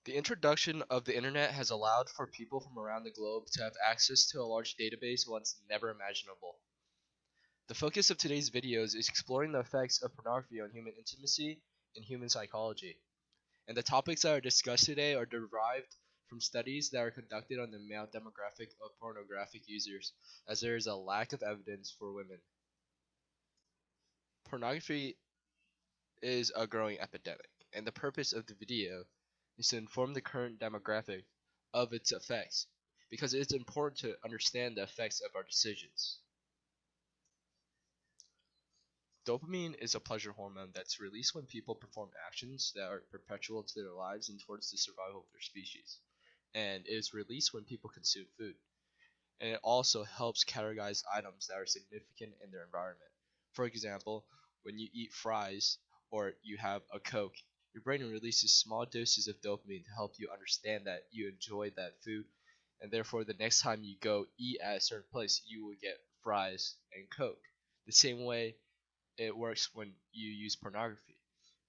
The introduction of the internet has allowed for people from around the globe to have access to a large database once never imaginable. The focus of today's videos is exploring the effects of pornography on human intimacy and human psychology. And the topics that are discussed today are derived from studies that are conducted on the male demographic of pornographic users, as there is a lack of evidence for women. Pornography is a growing epidemic, and the purpose of the video is to inform the current demographic of its effects, because it's important to understand the effects of our decisions. Dopamine is a pleasure hormone that's released when people perform actions that are perpetual to their lives and towards the survival of their species. And it is released when people consume food. And it also helps categorize items that are significant in their environment. For example, when you eat fries or you have a Coke, your brain releases small doses of dopamine to help you understand that you enjoy that food, and therefore the next time you go eat at a certain place, you will get fries and Coke. The same way it works when you use pornography.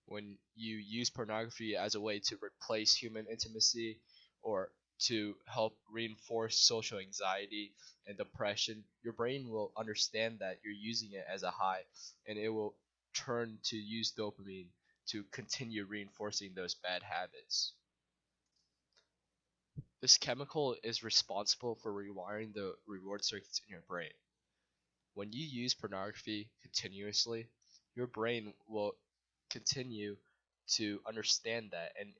When you use pornography as a way to replace human intimacy or to help reinforce social anxiety and depression, your brain will understand that you're using it as a high, and it will turn to use dopamine to continue reinforcing those bad habits. This chemical is responsible for rewiring the reward circuits in your brain. When you use pornography continuously, your brain will continue to understand that, and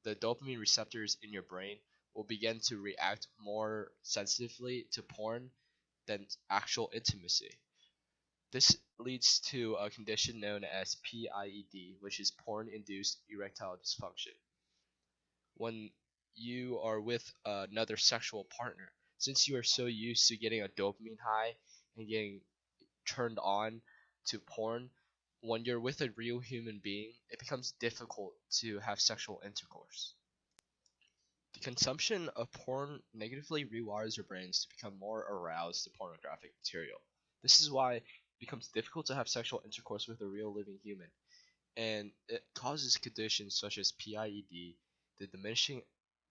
the dopamine receptors in your brain will begin to react more sensitively to porn than actual intimacy. This leads to a condition known as PIED, which is porn induced erectile dysfunction. When you are with another sexual partner, since you are so used to getting a dopamine high and getting turned on to porn, when you're with a real human being, it becomes difficult to have sexual intercourse. The consumption of porn negatively rewires your brains to become more aroused to pornographic material. This is why it becomes difficult to have sexual intercourse with a real living human, and it causes conditions such as PIED, the diminishing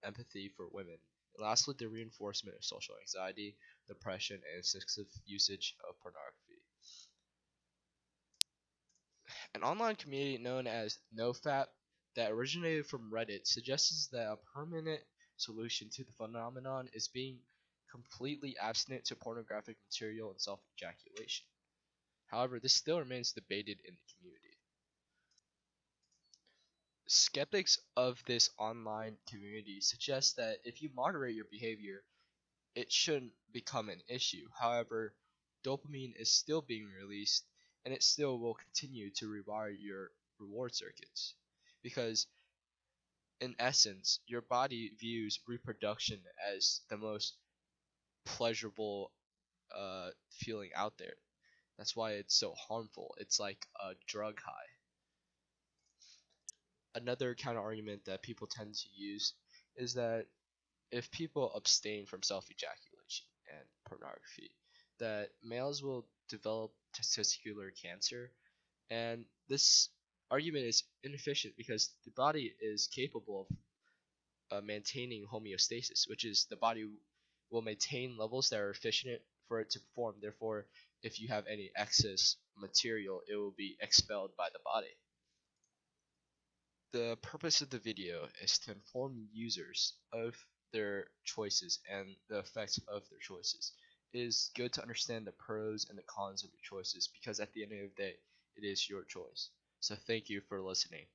empathy for women, and lastly, the reinforcement of social anxiety, depression, and excessive usage of pornography. An online community known as NoFap that originated from Reddit suggests that a permanent solution to the phenomenon is being completely abstinent to pornographic material and self-ejaculation. However, this still remains debated in the community. Skeptics of this online community suggest that if you moderate your behavior, it shouldn't become an issue. However, dopamine is still being released, and it still will continue to rewire your reward circuits. Because, in essence, your body views reproduction as the most pleasurable feeling out there. That's why it's so harmful. It's like a drug high. Another counter argument that people tend to use is that if people abstain from self-ejaculation and pornography, that males will develop testicular cancer, and this argument is inefficient because the body is capable of maintaining homeostasis, which is the body will maintain levels that are efficient for it to perform. Therefore, if you have any excess material, it will be expelled by the body. The purpose of the video is to inform users of their choices and the effects of their choices. It is good to understand the pros and the cons of your choices because at the end of the day, it is your choice. So thank you for listening.